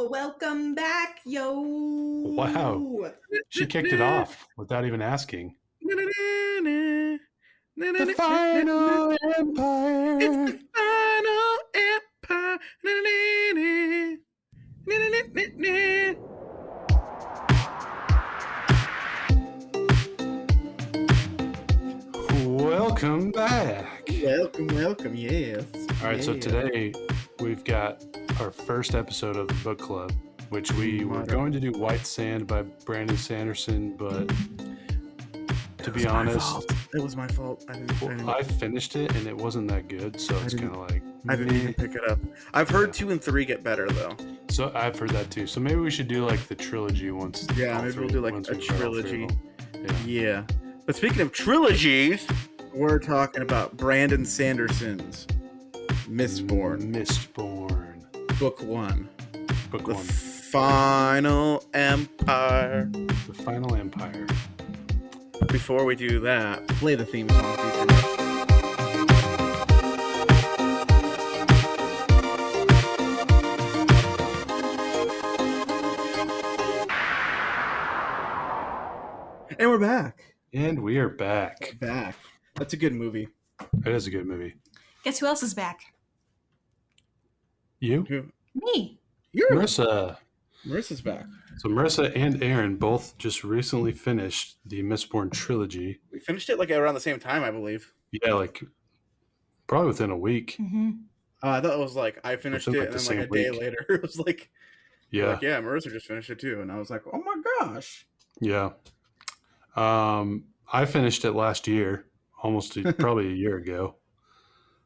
Welcome back, yo. Wow. She kicked it off without even asking. The Final Empire. It's the Final Empire. Welcome back. Welcome, yes. All right, so today we've got our first episode of the book club, which we were going to do White Sand by Brandon Sanderson, but to be honest, it was my fault. I finished it and it wasn't that good, so it's kind of like I didn't even pick it up. I've heard 2 and 3 get better though. So I've heard that too. So maybe we should do like the trilogy once. Yeah, maybe we'll do like a trilogy. Yeah. But speaking of trilogies, we're talking about Brandon Sanderson's Mistborn. Book 1. Book The 1. Final Empire. The Final Empire. Before we do that, play the theme song, feature. And we're back. And we are back. That's a good movie. It is a good movie. Guess who else is back? You? Who? Me. Marissa. Marissa's back. So Marissa and Aaron both just recently finished the Mistborn Trilogy. We finished it like around the same time, I believe. Yeah, like probably within a week. Mm-hmm. I thought it was like I finished it and then like a day later it was like, yeah, Marissa just finished it too. And I was like, oh my gosh. Yeah. I finished it last year, probably a year ago.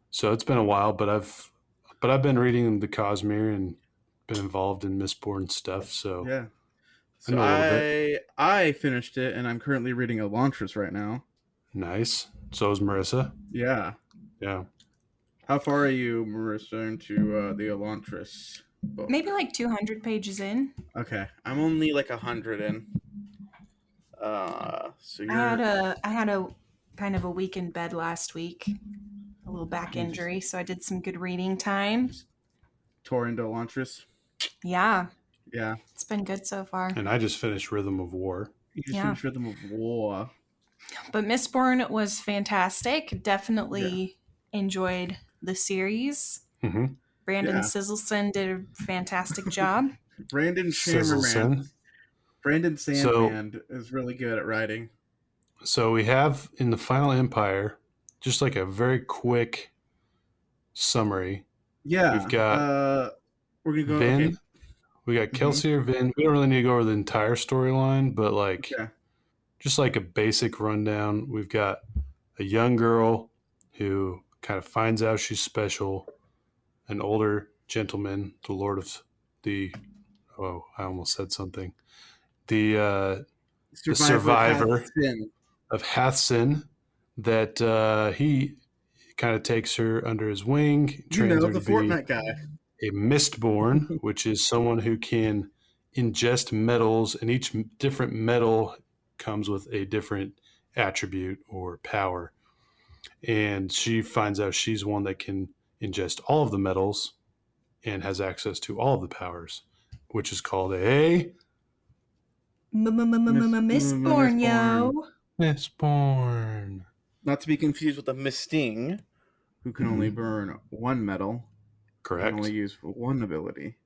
So it's been a while, but I've been reading the Cosmere and been involved in Mistborn stuff. So yeah. So I finished it and I'm currently reading Elantris right now. Nice. So is Marissa. Yeah. Yeah. How far are you, Marissa, into the Elantris book? Maybe like 200 pages in. Okay. I'm only like 100 in. So you're... I had a kind of a week in bed last week, a little back injury, so I did some good reading time. Tore into Elantris. Yeah, yeah, it's been good so far. And I just finished Rhythm of War. You just finished Rhythm of War. But Mistborn was fantastic. Definitely enjoyed the series. Mm-hmm. Brandon Sizzleson did a fantastic job. Brandon Sandman is really good at writing. So we have in the Final Empire, just like a very quick summary. Yeah. We've got we're gonna go Vin. Okay. We got Kelsey or Vin. We don't really need to go over the entire storyline, but just like a basic rundown. We've got a young girl who kind of finds out she's special. An older gentleman, the Lord of the... Oh, I almost said something. The survivor of Hathsin, that he kind of takes her under his wing, trains her to be Fortnite guy. A Mistborn, which is someone who can ingest metals, and each different metal comes with a different attribute or power. And she finds out she's one that can ingest all of the metals and has access to all of the powers, which is called a... Mistborn, yo. Mistborn. Not to be confused with a Misting, who can only burn one metal. Correct. Can only use one ability.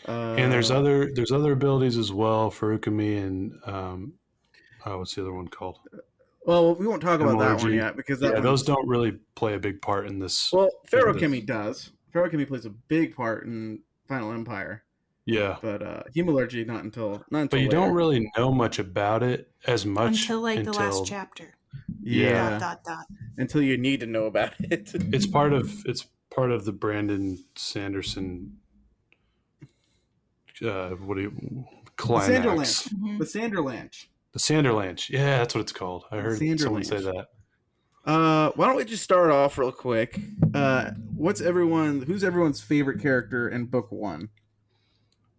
And there's other abilities as well for Ukami and what's the other one called? Well, we won't talk about that one yet because those don't really play a big part in this. Well, Ferrokemi does. Ferrokemi plays a big part in Final Empire. Yeah, but Hemalurgy not until But you later. Don't really know much about it as much until the last chapter. Yeah. Until you need to know about it. It's part of the Brandon Sanderson. Climax. The Sanderlanche. The Sanderlanche. Yeah, that's what it's called. I heard someone say that. Why don't we just start off real quick? Who's everyone's favorite character in book 1?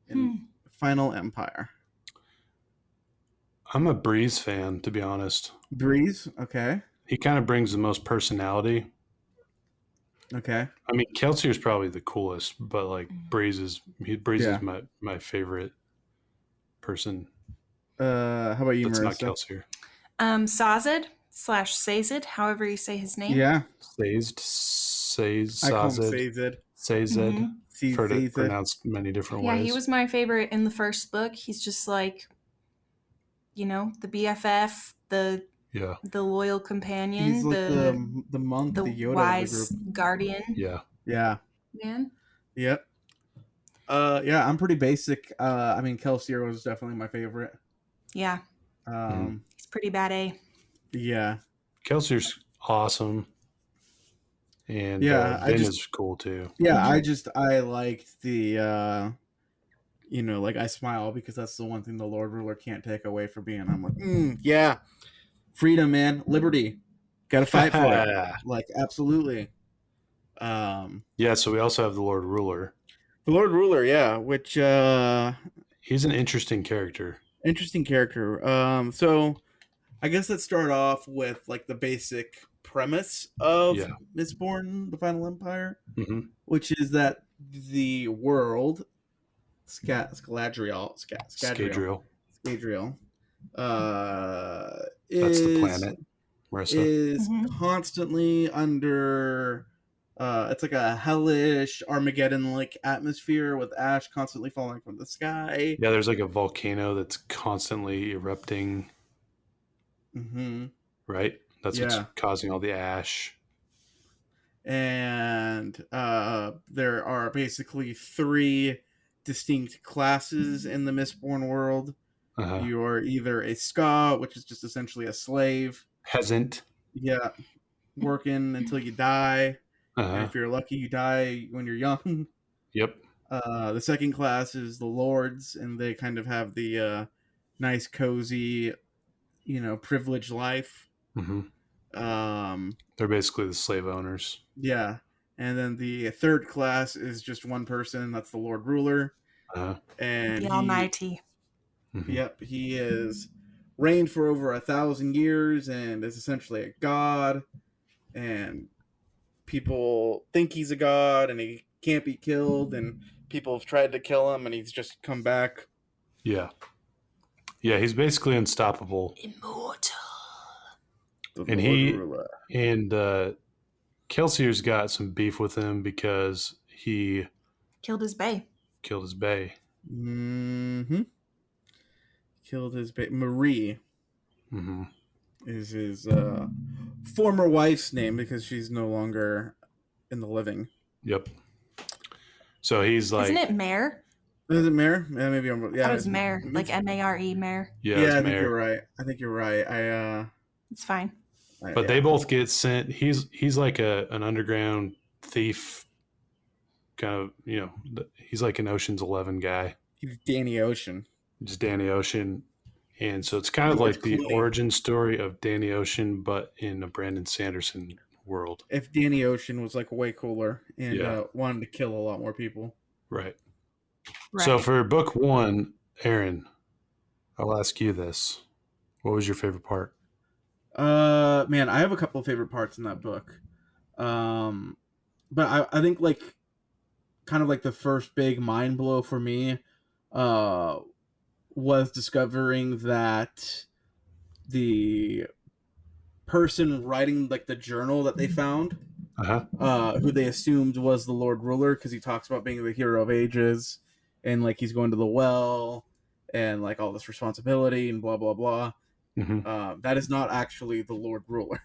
In Final Empire. I'm a Breeze fan, to be honest. Breeze? Okay. He kind of brings the most personality. Okay. I mean, Kelsier's probably the coolest, but like Breeze is my favorite person. How about you, That's not Marissa? Kelsier. Sazed, however you say his name. Yeah. Sazed. I call him Sazed. Sazed. I've heard it Sazed. pronounced many different ways. Yeah, he was my favorite in the first book. He's just like, the BFF, the loyal companion, he's like the monk, the Yoda wise of the group. guardian. Yeah. Man. Yep. Yeah, I'm pretty basic. I mean, Kelsier was definitely my favorite. Yeah. He's pretty bad, eh? Yeah. Kelsier's awesome. And Vin is cool too. Yeah, I liked the like I smile because that's the one thing the Lord Ruler can't take away from me, and I'm like, yeah, freedom, man, liberty, gotta fight for it, like absolutely. Yeah, so we also have the Lord Ruler. The Lord Ruler, yeah, which he's an interesting character. So I guess let's start off with like the basic premise of Mistborn, the Final Empire, which is that the world Scadrial, that's the planet, Marissa, is constantly under it's like a hellish Armageddon-like atmosphere with ash constantly falling from the sky. Yeah, there's like a volcano that's constantly erupting. Right? That's what's causing all the ash. And there are basically 3 distinct classes in the Mistborn world. You are either a ska, which is just essentially a slave. Peasant. Yeah. Working until you die. And if you're lucky, you die when you're young. Yep. The second class is the lords, and they kind of have the nice, cozy, privileged life. They're basically the slave owners. Yeah. And then the third class is just one person. That's the Lord Ruler. And the Almighty. Yep. He is reigned for over 1,000 years and is essentially a god. And people think he's a god and he can't be killed. And people have tried to kill him and he's just come back. Yeah. Yeah, he's basically unstoppable. Immortal. And Kelsier's got some beef with him because he killed his bae. Killed his bae. Marie is his former wife's name because she's no longer in the living. Yep. So he's like, isn't it Mare? Is it Mare? Yeah, maybe I'm. Yeah, it was Mare, like Mare, Mare. Yeah, I think you're right. It's fine. But they both get sent. He's like an underground thief, kind of. He's like an Ocean's 11 guy. He's Danny Ocean. Just Danny Ocean, and so it's kind of like the origin story of Danny Ocean, but in a Brandon Sanderson world. If Danny Ocean was like way cooler and wanted to kill a lot more people, right. So for book 1, Aaron, I'll ask you this: what was your favorite part? Man, I have a couple of favorite parts in that book. But I think like kind of like the first big mind blow for me was discovering that the person writing like the journal that they found, who they assumed was the Lord Ruler, because he talks about being the hero of ages and like he's going to the well and like all this responsibility and blah blah blah. That is not actually the Lord Ruler.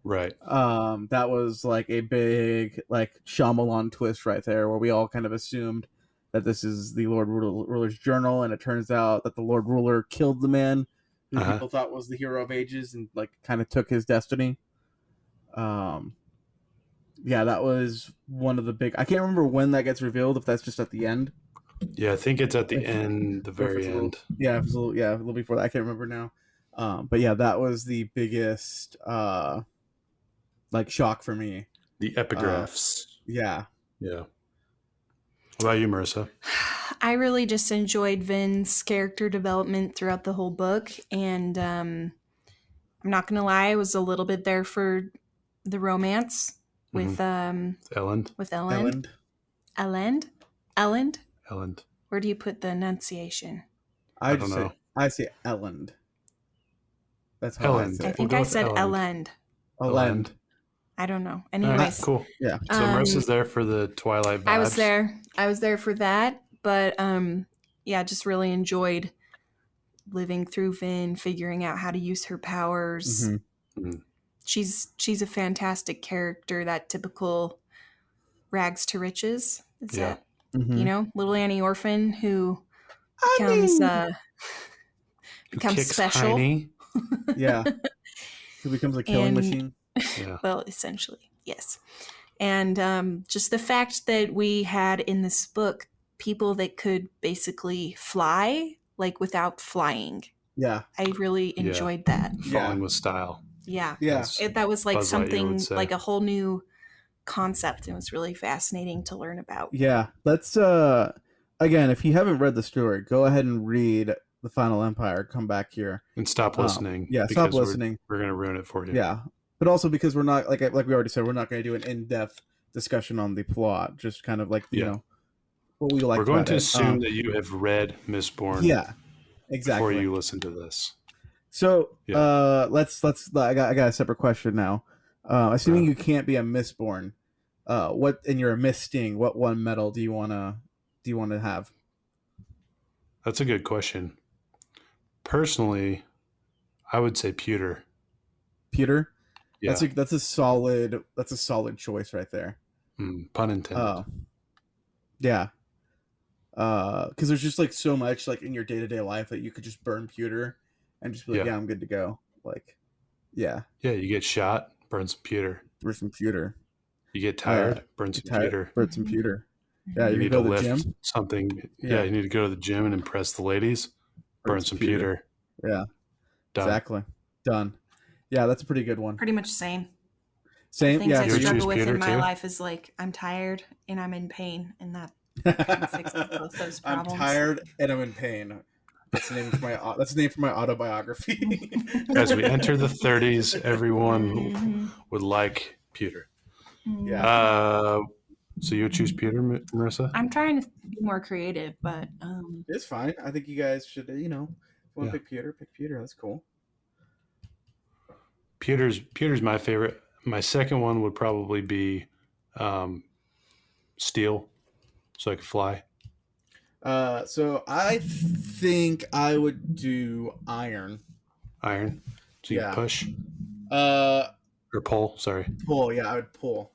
Right. That was like a big like Shyamalan twist right there, where we all kind of assumed that this is the Lord Ruler's journal, and it turns out that the Lord Ruler killed the man who people thought was the hero of ages and like kind of took his destiny. Yeah, that was one of the big. I can't remember when that gets revealed. If that's just at the end. Yeah, I think it's at the end, the very end. A little before that. I can't remember now. But yeah, that was the biggest like shock for me. The epigraphs. Yeah. What about you, Marissa? I really just enjoyed Vin's character development throughout the whole book, and I'm not gonna lie, I was a little bit there for the romance. with Elend. With Elend. Elend. Where do you put the enunciation? I don't know. I say Elend. That's how Elend. I think I said Elend. Elend. I don't know. Anyways, right, cool. Yeah. So Marissa's there for the Twilight vibes. I was there for that, but yeah, just really enjoyed living through Vin, figuring out how to use her powers. She's a fantastic character, that typical rags to riches. Is that little Annie orphan who becomes special. Yeah. Who becomes a killing machine. Yeah. Well, essentially, yes. And just the fact that we had in this book people that could basically fly, like without flying. Yeah. I really enjoyed that. Falling with style. Yeah. Yeah. That was like something, like a whole new concept. It was really fascinating to learn about. Yeah. Let's, again, if you haven't read the story, go ahead and read The Final Empire. Come back here. And stop listening. Yeah, stop listening. We're going to ruin it for you. Yeah. But also because we're not, like we already said, we're not going to do an in-depth discussion on the plot. Just kind of like, you know, what we like. We're going to assume that you have read Mistborn. Yeah. Exactly. Before you listen to this. So let's I got a separate question now. Assuming you can't be a Mistborn, and you're a Misting, what one medal do you wanna have? That's a good question. Personally, I would say pewter. Pewter? Yeah. That's a solid choice right there. Pun intended. Yeah. Because there's just like so much like in your day-to-day life that you could just burn pewter and just be like, yeah, I'm good to go. Like, yeah. Yeah, you get shot, burn some pewter. Burn some pewter. You get tired, burn some pewter. Burn some pewter. Yeah, you need to lift gym? something. Yeah, you need to go to the gym and impress the ladies. Burn some pewter. Yeah. Done. Exactly. Done. Yeah, that's a pretty good one. Pretty much same. Same. The things I struggle with in my life is like I'm tired and I'm in pain, and that fixes both those problems. I'm tired and I'm in pain. That's the name for my autobiography. As we enter the 30s, everyone would like pewter. Yeah. So you would choose pewter, Marissa? I'm trying to be more creative, but it's fine. I think you guys should, if you want to pick pewter. That's cool. Pewter's my favorite. My second one would probably be steel, so I could fly. So I think I would do iron. Iron? So you push? Or pull, sorry. Pull, yeah, I would pull.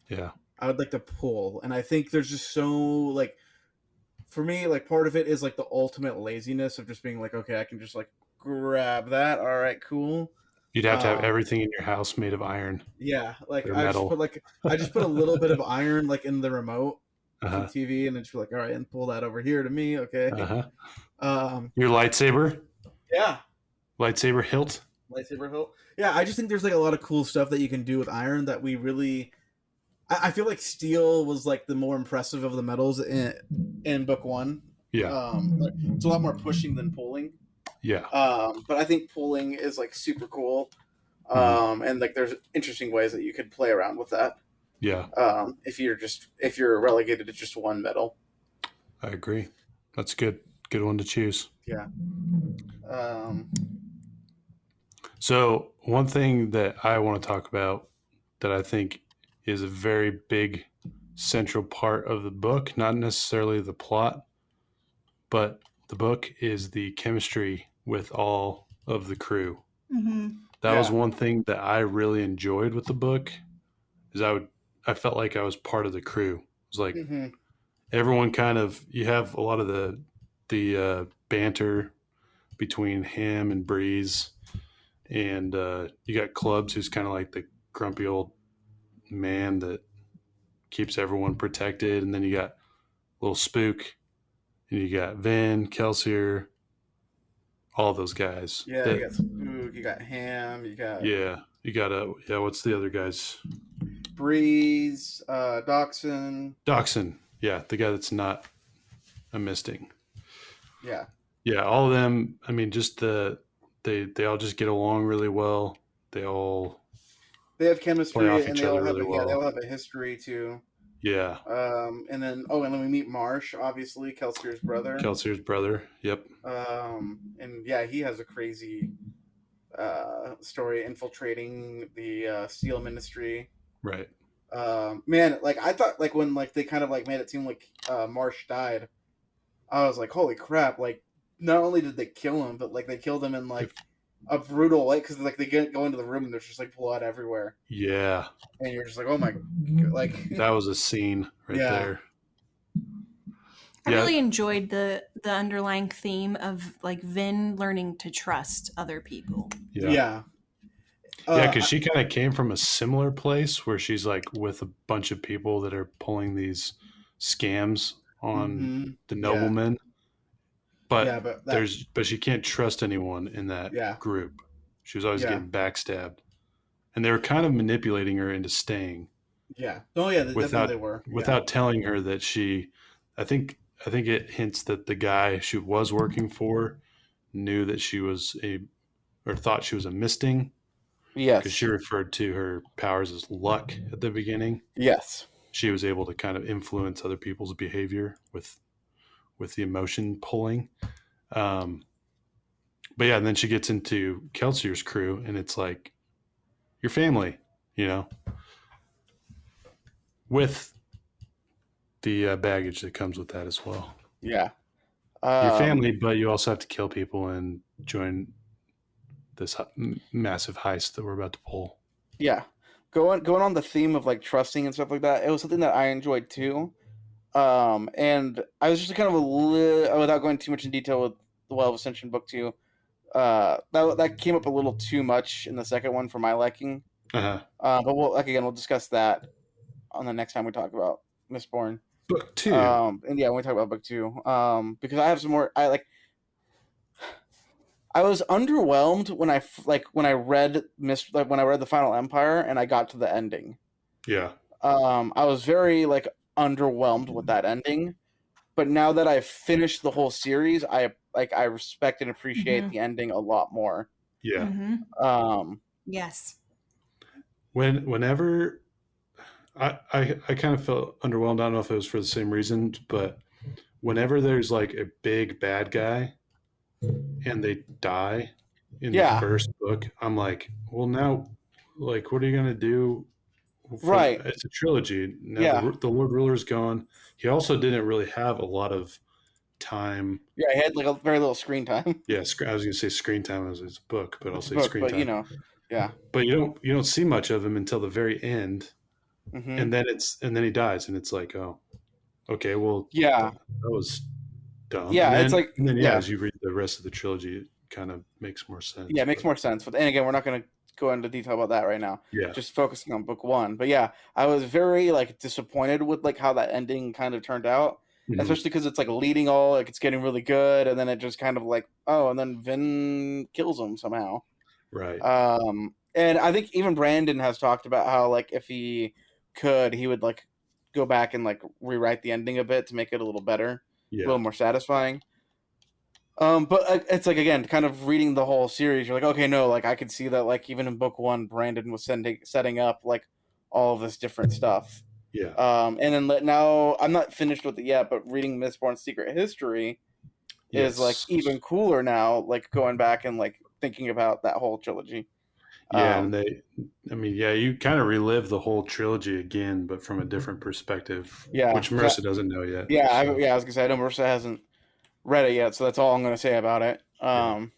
Yeah. I would like to pull. And I think there's just so, like, for me, like, part of it is, like, the ultimate laziness of just being like, okay, I can just, like, grab that. All right, cool. You'd have to have everything in your house made of iron. Yeah, like, I just put a little bit of iron, like, in the remote. The TV, and then just be like, all right, and pull that over here to me, okay? Your lightsaber? Yeah. Lightsaber hilt? Lightsaber hilt. Yeah, I just think there's like a lot of cool stuff that you can do with iron that we really. I feel like steel was like the more impressive of the metals in book one. Yeah. It's a lot more pushing than pulling. Yeah. But I think pulling is like super cool. And like there's interesting ways that you could play around with that. Yeah. If you're relegated to just one medal. I agree. That's good. Good one to choose. Yeah. So one thing that I want to talk about that I think is a very big central part of the book, not necessarily the plot, but the book is the chemistry with all of the crew. That was one thing that I really enjoyed with the book is I felt like I was part of the crew. It was like everyone kind of, you have a lot of the banter between him and Breeze, and you got Clubs, who's kind of like the grumpy old man that keeps everyone protected, and then you got Little Spook, and you got Vin, Kelsier, all those guys. Yeah, you got Spook, you got Ham, you got what's the other guys? Breeze, Dachshund. Yeah, the guy that's not a Misting. Yeah, all of them. I mean, just they all just get along really well. They all They have chemistry, play off and each they all other have really well. they all have a history too. Yeah. And then we meet Marsh, obviously Kelsier's brother. Yep. And yeah, he has a crazy story infiltrating the Steel Ministry. Right. Man, like I thought, like when like they kind of like made it seem like Marsh died, I was like, holy crap! Like, not only did they kill him, but like they killed him in like a brutal way, because like they go into the room and there's just like blood everywhere. Yeah. And you're just like, oh my, like that was a scene right there. I really enjoyed the underlying theme of like Vin learning to trust other people. Yeah, because she kind of came from a similar place where she's like with a bunch of people that are pulling these scams on the noblemen. But but she can't trust anyone in that group. She was always getting backstabbed, and they were kind of manipulating her into staying. Yeah. Oh yeah, definitely they were. Without telling her that I think it hints that the guy she was working for knew that she was thought she was a misting. Yes. Because she referred to her powers as luck at the beginning. Yes. She was able to kind of influence other people's behavior with the emotion pulling. But yeah, and then she gets into Kelsier's crew, and it's like your family, with the baggage that comes with that as well. Yeah. Your family, but you also have to kill people and join this massive heist that we're about to pull. Yeah. Going on the theme of like trusting and stuff like that, it was something that I enjoyed too. And I was just kind of without going too much in detail with the Well of Ascension book 2, that came up a little too much in the second one for my liking. Uh-huh. But we'll discuss that on the next time we talk about Mistborn. Book 2. And yeah, when we talk about book 2, because I have some more. I was underwhelmed when I read the Final Empire and I got to the ending. Yeah. I was very like underwhelmed with that ending, but now that I've finished the whole series, I respect and appreciate the ending a lot more. Yeah. Yes. Whenever I kind of felt underwhelmed. I don't know if it was for the same reason, but whenever there's like a big bad guy and they die in the first book, I'm like, well, now, like, what are you gonna do? Right, it's a trilogy. Now the Lord Ruler's gone. He also didn't really have a lot of time. Yeah, he had like a very little screen time. Yeah, I was gonna say screen time as his book, but I'll say screen time. But But you don't see much of him until the very end. And then he dies, and it's like, oh, okay, well, that was dumb. Yeah, and it's like, and then as you read the rest of the trilogy, it kind of makes more sense. Yeah, it makes more sense. But and again, we're not going to go into detail about that right now. Yeah, just focusing on book 1. But yeah, I was very like disappointed with like how that ending kind of turned out, especially because it's like leading it's getting really good, and then it just kind of like, and then Vin kills him somehow. Right. And I think even Brandon has talked about how like if he could, he would like go back and like rewrite the ending a bit to make it a little better, a little more satisfying. But it's like, again, kind of reading the whole series, you're like, okay, no, like I could see that like even in book 1, Brandon was setting up like all of this different stuff. Yeah. And then now I'm not finished with it yet, but reading Mistborn's Secret History is like even cooler now, like going back and like thinking about that whole trilogy. Yeah, and you kind of relive the whole trilogy again, but from a different perspective. Yeah, which Marissa doesn't know yet. Yeah, I was gonna say I know Marissa hasn't read it yet, so that's all I'm gonna say about it. That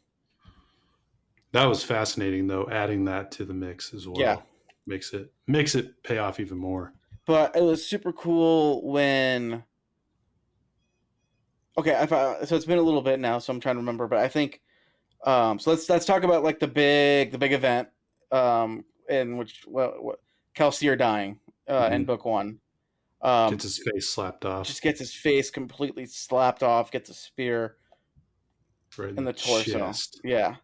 was fascinating, though. Adding that to the mix as well, makes it pay off even more. But it was super cool when. Okay, so it's been a little bit now, so I'm trying to remember, but I think. So let's talk about like the big event. In which Kelsier dying in book 1, gets his face slapped off. Just gets his face completely slapped off. Gets a spear right in the torso. Chest. Yeah.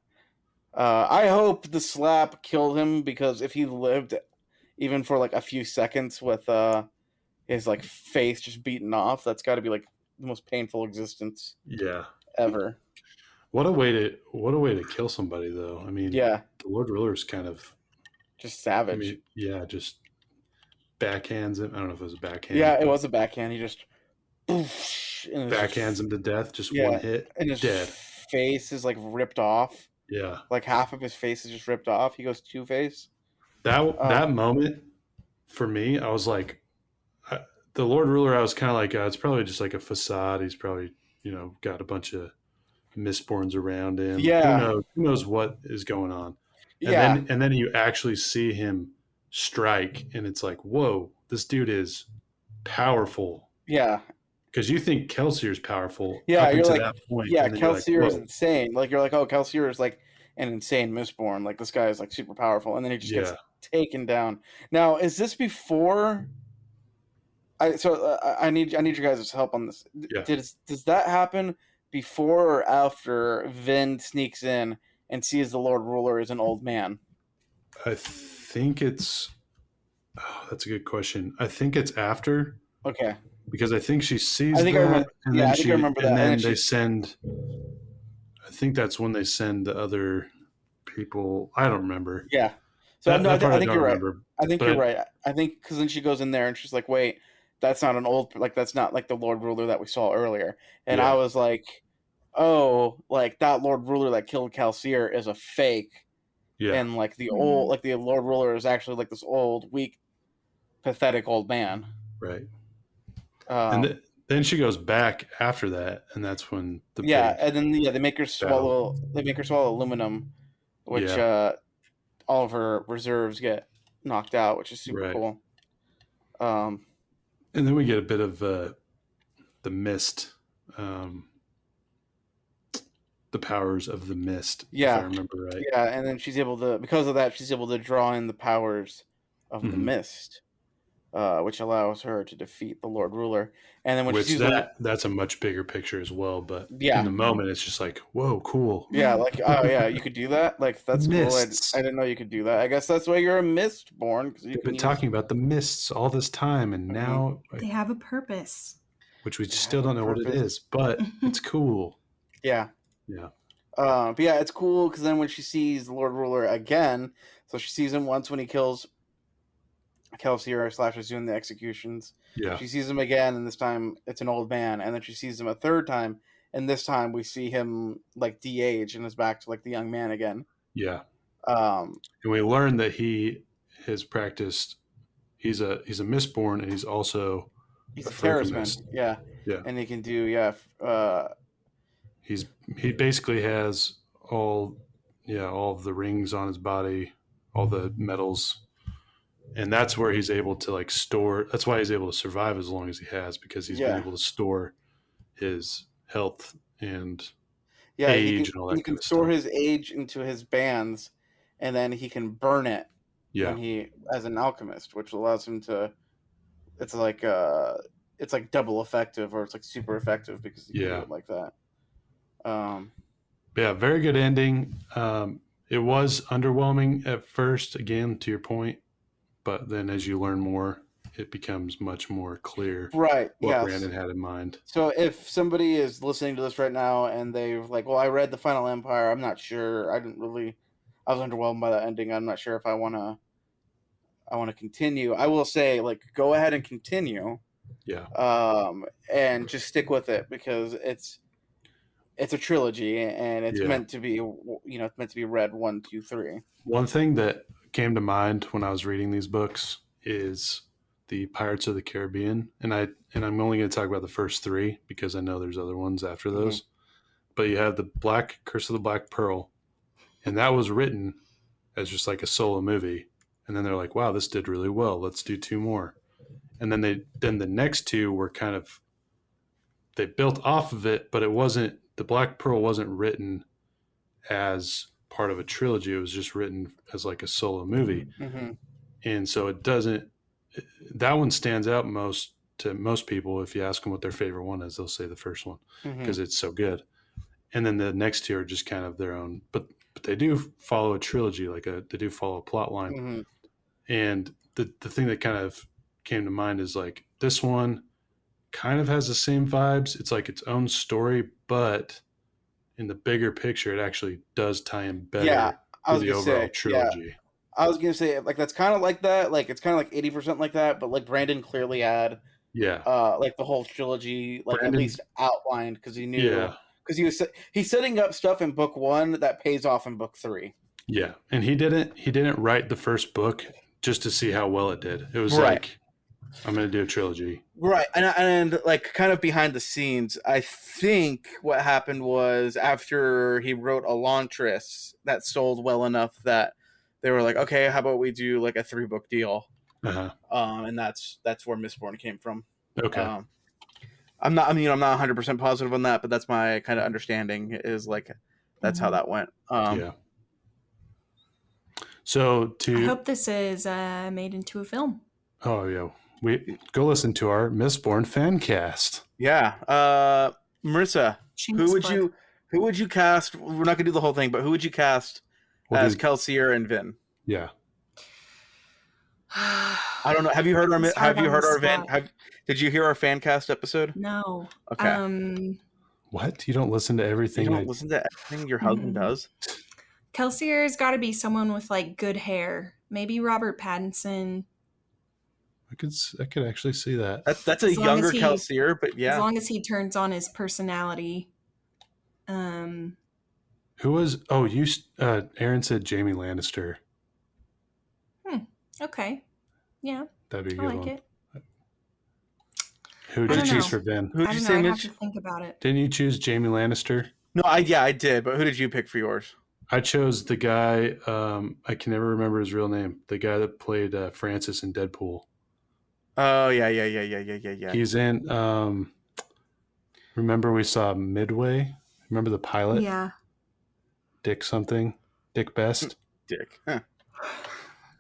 I hope the slap killed him, because if he lived even for like a few seconds with his like face just beaten off, that's got to be like the most painful existence. Yeah. Ever. What a way to kill somebody, though. I mean, the Lord Ruler is kind of Just savage. I mean, yeah, just backhands him. I don't know if it was a backhand. Yeah, it was a backhand. He just backhands him to death. Just one hit, and his dead. Face is like ripped off. Yeah, like half of his face is just ripped off. He goes Two-Face. That moment for me, I was like, the Lord Ruler. I was kind of like, it's probably just like a facade. He's probably got a bunch of Mistborns around him. Yeah. Who knows what is going on? And then you actually see him strike, and it's like, whoa, this dude is powerful. Yeah. Because you think Kelsier's powerful up until that point. Yeah, Kelsier is insane. Like, you're like, oh, Kelsier is like an insane Mistborn. Like, this guy is like super powerful. And then he just gets taken down. Now, is this before... I need your guys' help on this. Yeah. Does that happen before or after Vin sneaks in and sees the Lord Ruler as an old man? I think it's... Oh, that's a good question. I think it's after. Okay. Because I think she sees I remember that. And then they send... I think that's when they send the other people. I don't remember. Yeah. So I think you're right. I think you're right. I think because then she goes in there and she's like, wait, that's not an old... Like, that's not like the Lord Ruler that we saw earlier. And I was like, oh, like that Lord Ruler that killed Kelsier is a fake. Yeah. And like the Lord Ruler is actually like this old, weak, pathetic old man. Right. And then she goes back after that, and that's when and then they make her swallow. They make her swallow aluminum, which all of her reserves get knocked out, which is super cool. And then we get a bit of the mist, the powers of the mist. If I remember right. Yeah, and then she's able to draw in the powers of the mist. Which allows her to defeat the Lord Ruler, and then when that's a much bigger picture as well. But in the moment, it's just like, whoa, cool. Yeah, like you could do that. Like that's mists. Cool. I didn't know you could do that. I guess that's why you're a Mistborn, because you've been talking about the mists all this time, and now they have a purpose, which we still don't know what it is, but it's cool. Yeah. But it's cool because then when she sees the Lord Ruler again, so she sees him once when he kills Kelsier / is doing the executions. Yeah. She sees him again, and this time it's an old man, and then she sees him a third time, and this time we see him like de-age and is back to like the young man again. Yeah. And we learn that he has practiced. He's a Mistborn, and he's also a talisman. Yeah. And he can do he basically has all of the rings on his body, all the metals. And that's where he's able to like store. That's why he's able to survive as long as he has, because he's been able to store his health and age and all that. He can store his age into his bands, and then he can burn it. When he, as an alchemist, which allows him to. It's like double effective, or it's like super effective because he can do it like that. Very good ending. It was underwhelming at first. Again, to your point. But then as you learn more, it becomes much more clear what Brandon had in mind. So if somebody is listening to this right now and they're like, well, I read The Final Empire, I'm not sure. I was underwhelmed by that ending. I'm not sure if I want to continue. I will say, like, go ahead and continue. Yeah. And just stick with it, because it's a trilogy, and it's meant to be, it's meant to be read 1, 2, 3. One thing that came to mind when I was reading these books is the Pirates of the Caribbean, and I'm only going to talk about the first 3 because I know there's other ones after those. But you have the Curse of the Black Pearl, and that was written as just like a solo movie, and then they're like, wow, this did really well, let's do 2 more. And then the next 2 were kind of, they built off of it, but the Black Pearl wasn't written as part of a trilogy. It was just written as like a solo movie. And so that one stands out to most people. If you ask them what their favorite one is, they'll say the first one because it's so good. And then the next 2 are just kind of their own, but they do follow a trilogy, they do follow a plot line. And the thing that kind of came to mind is like, this one kind of has the same vibes. It's like its own story, but in the bigger picture, it actually does tie in better to the overall trilogy. I was gonna say like that's kind of like that. Like it's kind of like 80% like that, but like Brandon clearly had like the whole trilogy like Brandon, at least outlined because he knew because he's setting up stuff in book 1 that pays off in book 3. Yeah, and he didn't write the first book just to see how well it did. It was like, I'm going to do a trilogy. Right, and like kind of behind the scenes, I think what happened was after he wrote Elantris, that sold well enough that they were like, okay, how about we do like a 3-book deal? And that's where Mistborn came from. Okay. I'm not 100% positive on that, but that's my kind of understanding is like that's how that went. Yeah. So I hope this is made into a film. Oh yeah, we go listen to our Mistborn fan cast. Yeah, Marissa, who would you cast? We're not gonna do the whole thing, but who would you cast as Kelsier and Vin? Yeah, I don't know. Have you heard our did you hear our fan cast episode? No. Okay. What? You don't listen to everything? You don't listen to everything your husband does? Kelsier's got to be someone with like good hair. Maybe Robert Pattinson. I could actually see that. That's a younger Kelsier, but yeah. As long as he turns on his personality. Who was? Oh, you. Aaron said Jaime Lannister. Okay. Yeah. That'd be a good one. It. Who did you choose for Vin? Who did you say, Mitch? I have to think about it. Didn't you choose Jaime Lannister? No, I did. But who did you pick for yours? I chose the guy. I can never remember his real name. The guy that played Francis in Deadpool. Oh yeah. He's in. Remember we saw Midway. Remember the pilot? Yeah. Dick something. Dick Best. Dick. Huh.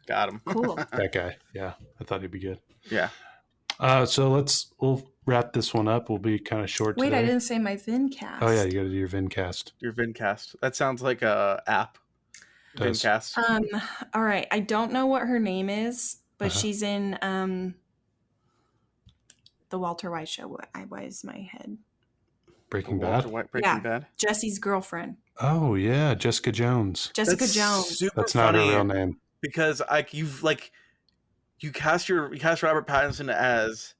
Got him. Cool. That guy. Yeah, I thought he'd be good. Yeah. So we'll wrap this one up. We'll be kind of short today. Wait, I didn't say my Vincast. Oh yeah, you got to do your Vincast. Your Vincast. That sounds like a app. Vincast. All right. I don't know what her name is, but she's in the Walter White show. Why is my head? Breaking Bad. Breaking Bad. Jesse's girlfriend. Oh yeah, Jessica Jones. Jessica Jones. That's not her real name. Because you cast Robert Pattinson as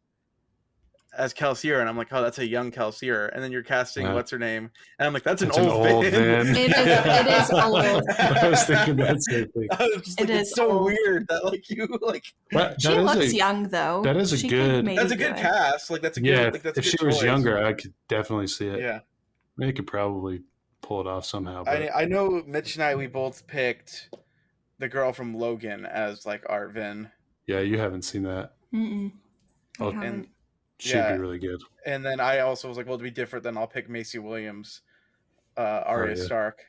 Kelsier, and I'm like, oh, that's a young Kelsier, and then you're casting what's her name, and I'm like, that's an old Vin. It is old. I was thinking that same thing. I was just like, it's so old. Weird that like you like. She looks young though. That's a good cast. Like that's a good. Like, that's if she was younger, I could definitely see it. Yeah, they could probably pull it off somehow. But... I know Mitch and I, we both picked the girl from Logan as like our Vin. Yeah, you haven't seen that. I haven't. And she'd be really good. And then I also was like, well, to be different, then I'll pick Macy Williams, Arya Stark.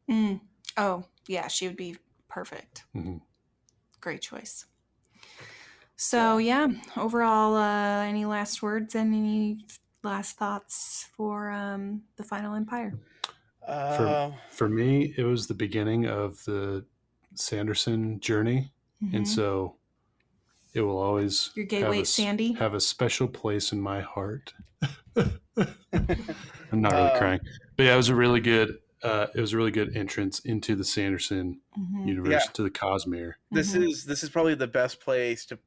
Oh, yeah, she would be perfect. Mm-hmm. Great choice. So, yeah, overall, any last words and any last thoughts for the Final Empire? For me, it was the beginning of the Sanderson journey, and so it will always your gateway Sandy have a special place in my heart. I'm not really crying, but yeah, it was a really good entrance into the Sanderson universe, to the Cosmere. This is probably the best place to,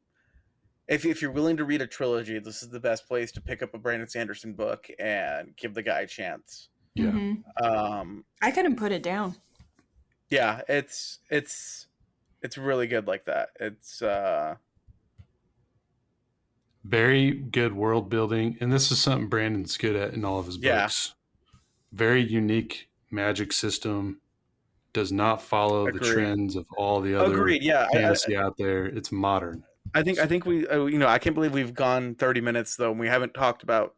if you're willing to read a trilogy, this is the best place to pick up a Brandon Sanderson book and give the guy a chance. Yeah. I couldn't put it down. Yeah, it's really good like that. It's very good world building, and this is something Brandon's good at in all of his books. Very unique magic system. Does not follow the trends of all the other fantasy out there. It's modern. I think we I can't believe we've gone 30 minutes though, and we haven't talked about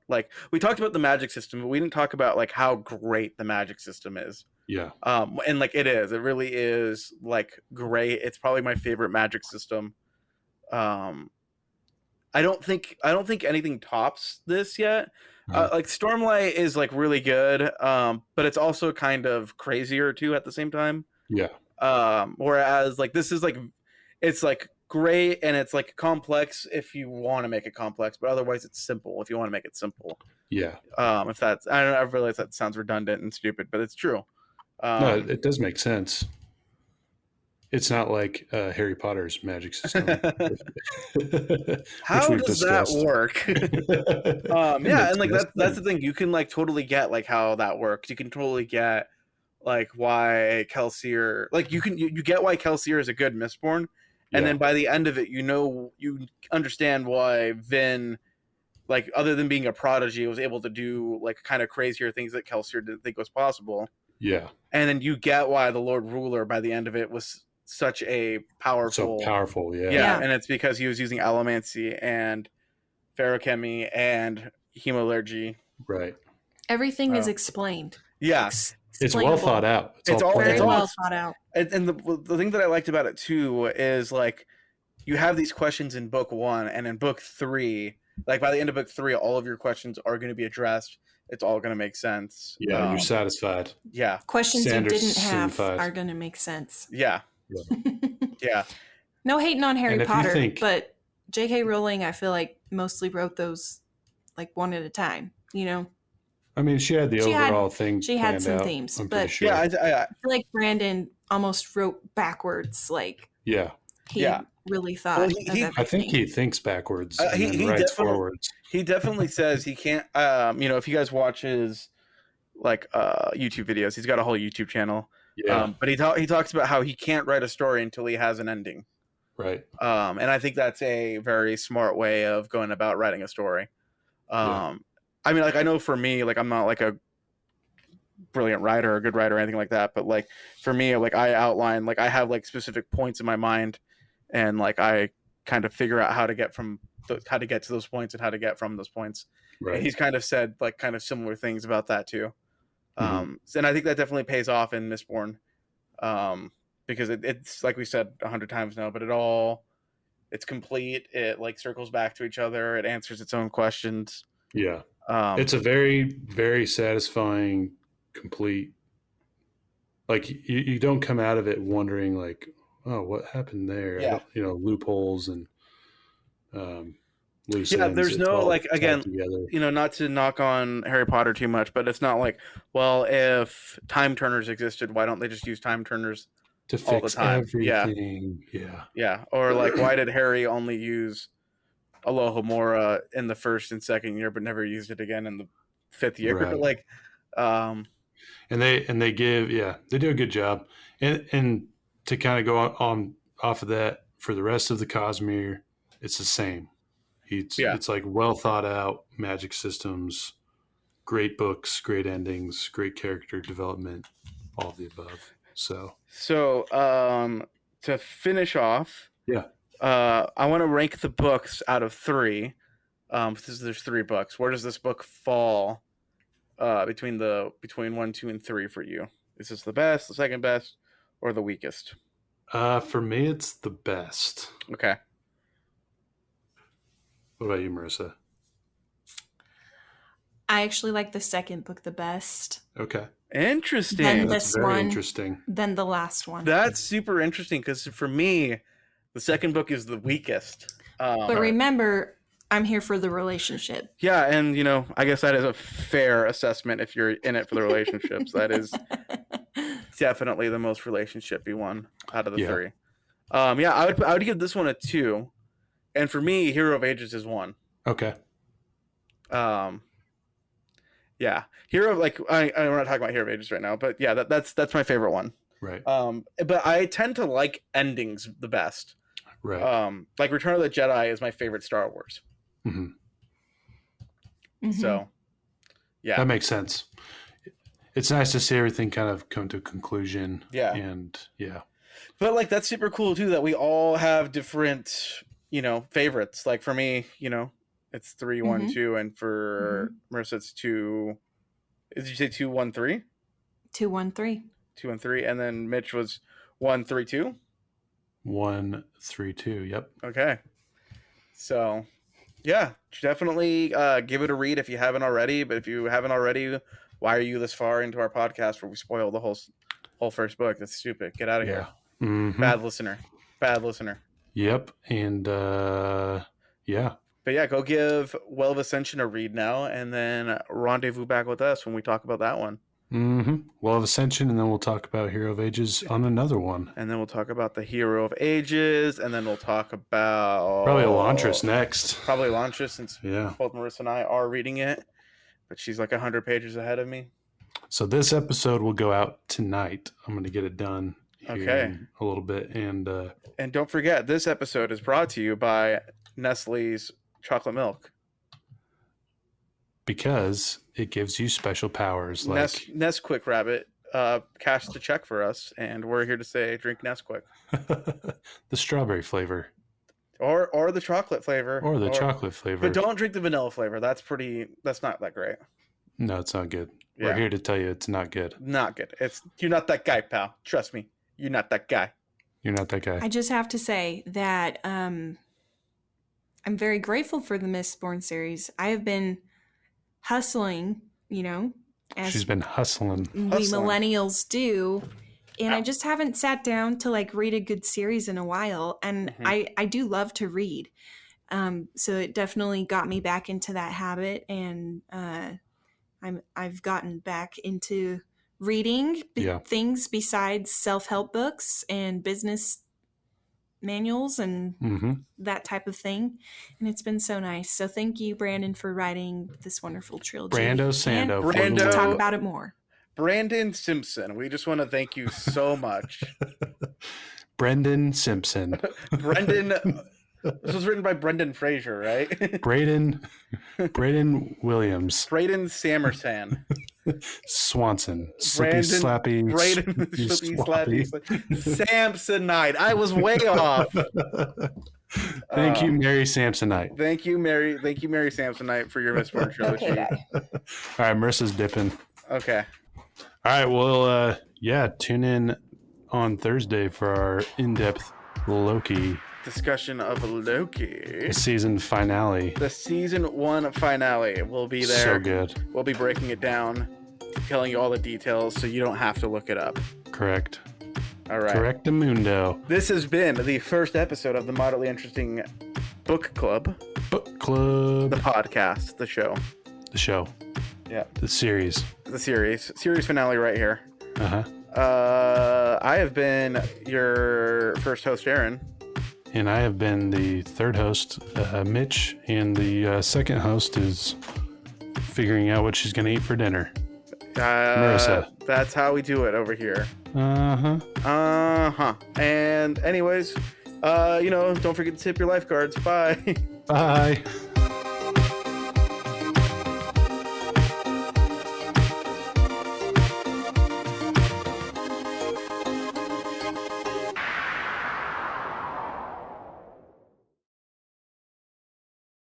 we talked about the magic system, but we didn't talk about like how great the magic system is. Yeah. And like it really is like great. It's probably my favorite magic system. I don't think anything tops this yet. Like Stormlight is like really good, but it's also kind of crazier too at the same time. Yeah. Whereas like this is like, it's like great and it's like complex if you want to make it complex, but otherwise it's simple if you want to make it simple. Yeah. If that's, I don't know, I realize that sounds redundant and stupid, but it's true. No, it does make sense. It's not like Harry Potter's magic system. How does that work? Yeah, and like that's the thing. You can like totally get like how that works. You can totally get like why Kelsier, like you get why Kelsier is a good Mistborn, and then by the end of it, you understand why Vin, like other than being a prodigy, was able to do like kind of crazier things that Kelsier didn't think was possible. Yeah, and then you get why the Lord Ruler by the end of it was such a powerful, yeah, and it's because he was using allomancy and feruchemy and hemalurgy. Right. Everything is explained. Yeah, it's well thought out. It's all very well thought out. And the thing that I liked about it too is like you have these questions in book 1, and in book 3, like by the end of book 3, all of your questions are going to be addressed. It's all going to make sense. Yeah, you're satisfied. Yeah, questions Sanders you didn't have are going to make sense. Yeah. Yeah. No hating on Harry Potter, but J.K. Rowling, I feel like mostly wrote those like one at a time. You know. I mean, she had the overall thing. She had some themes, but sure. Yeah, I feel like Brandon almost wrote backwards. Like he really thought. Well, I think he thinks backwards. And he writes forwards. He definitely says he can't. If you guys watch his like YouTube videos, he's got a whole YouTube channel. Yeah. But he talks about how he can't write a story until he has an ending. Right. And I think that's a very smart way of going about writing a story. I mean, like I know for me, like I'm not like a brilliant writer or a good writer or anything like that, but like for me, like I outline, like I have like specific points in my mind, and like I kind of figure out how to get to those points and how to get from those points. Right. And he's kind of said like kind of similar things about that too. And I think that definitely pays off in Mistborn, because it's like we said 100 times now, but it's complete. It like circles back to each other. It answers its own questions. Yeah. It's a very, very satisfying, complete, like you don't come out of it wondering like, oh, what happened there? Yeah. Loopholes and loose yeah, ends. there's no like, again, not to knock on Harry Potter too much, but it's not like, well, if time turners existed, why don't they just use time turners to fix all the time? Everything. Yeah. Or like, why did Harry only use Alohomora in the first and second year, but never used it again in the 5th year? Right. Like, and they do a good job. And to kind of go on off of that, for the rest of the Cosmere, it's the same. It's like well thought out magic systems, great books, great endings, great character development, all of the above. So to finish off, I want to rank the books out of 3. There's 3 books. Where does this book fall between 1, 2, and 3 for you? Is this the best, the second best, or the weakest? For me, it's the best. Okay. What about you, Marissa? I actually like the second book the best. Okay. Interesting. Then That's very interesting. Then the last one. That's super interesting because for me, the second book is the weakest. But remember, I'm here for the relationship. Yeah, and I guess that is a fair assessment if you're in it for the relationships. That is definitely the most relationship-y one out of the 3. I would give this one a 2. And for me, Hero of Ages is 1. Okay. Yeah. Hero of, like, we're not talking about Hero of Ages right now, but yeah, that's my favorite one. Right. But I tend to like endings the best. Right. Like Return of the Jedi is my favorite Star Wars. So, yeah. That makes sense. It's nice to see everything kind of come to a conclusion. Yeah. And But like that's super cool too that we all have different, favorites. Like for me, it's 3, 1, 2, and for Marissa it's 2. Did you say 2, 1, 3? 2, 1, 3. 2, 1, 3, and then Mitch was 1, 3, 2. 1, 3, 2. Yep. Okay. So, yeah, definitely give it a read if you haven't already. But if you haven't already, why are you this far into our podcast where we spoil the whole first book? That's stupid. Get out of here. Bad listener. Yep. And But yeah, go give Well of Ascension a read now, and then rendezvous back with us when we talk about that one. We'll have Ascension, and then we'll talk about Hero of Ages on another one. And then we'll talk about the Hero of Ages, and then we'll talk about... Probably Elantris next. Probably Elantris, since both Marissa and I are reading it. But she's like 100 pages ahead of me. So this episode will go out tonight. I'm going to get it done in a little bit. And don't forget, this episode is brought to you by Nestle's chocolate milk. Because it gives you special powers. Like Nesquik Rabbit cashed the check for us, and we're here to say drink Nesquik. The strawberry flavor. Or the chocolate flavor. Or the chocolate flavor. But don't drink the vanilla flavor. That's not that great. No, it's not good. Yeah. We're here to tell you it's not good. Not good. You're not that guy, pal. Trust me. You're not that guy. You're not that guy. I just have to say that I'm very grateful for the Mistborn series. I have been hustling, as she's been hustling. We millennials do. And I just haven't sat down to read a good series in a while. And I do love to read. So it definitely got me back into that habit. And I've gotten back into reading things besides self-help books and business manuals and that type of thing. And it's been so nice. So thank you, Brandon, for writing this wonderful trilogy. Brando Sando. We'll talk about it more. Brandon Simpson, we just want to thank you so much. Brendan Simpson. Brendan. This was written by Brendan Fraser, right? Braden Williams. Braden Samerson. Swanson. Slippy Slappy. Braden Slippy Slappy. Samsonite. I was way off. Thank you, Mary Samsonite. Thank you, Mary Samsonite, for your Mistborn Trilogy. Okay, all right, Marissa's dipping. Okay. All right, well, tune in on Thursday for our in-depth Loki discussion of Loki. The season finale. The season 1 finale. We'll be there. So good. We'll be breaking it down, telling you all the details so you don't have to look it up. Correct. All right. Correctamundo. This has been the first episode of the Moderately Interesting Book Club. Book Club. The podcast. The show. The show. Yeah. The series. The series. Series finale right here. Uh-huh. I have been your first host, Aaron. And I have been the third host, Mitch. And the second host is figuring out what she's going to eat for dinner. Marissa. That's how we do it over here. Uh-huh. And anyways, don't forget to tip your lifeguards. Bye. Bye.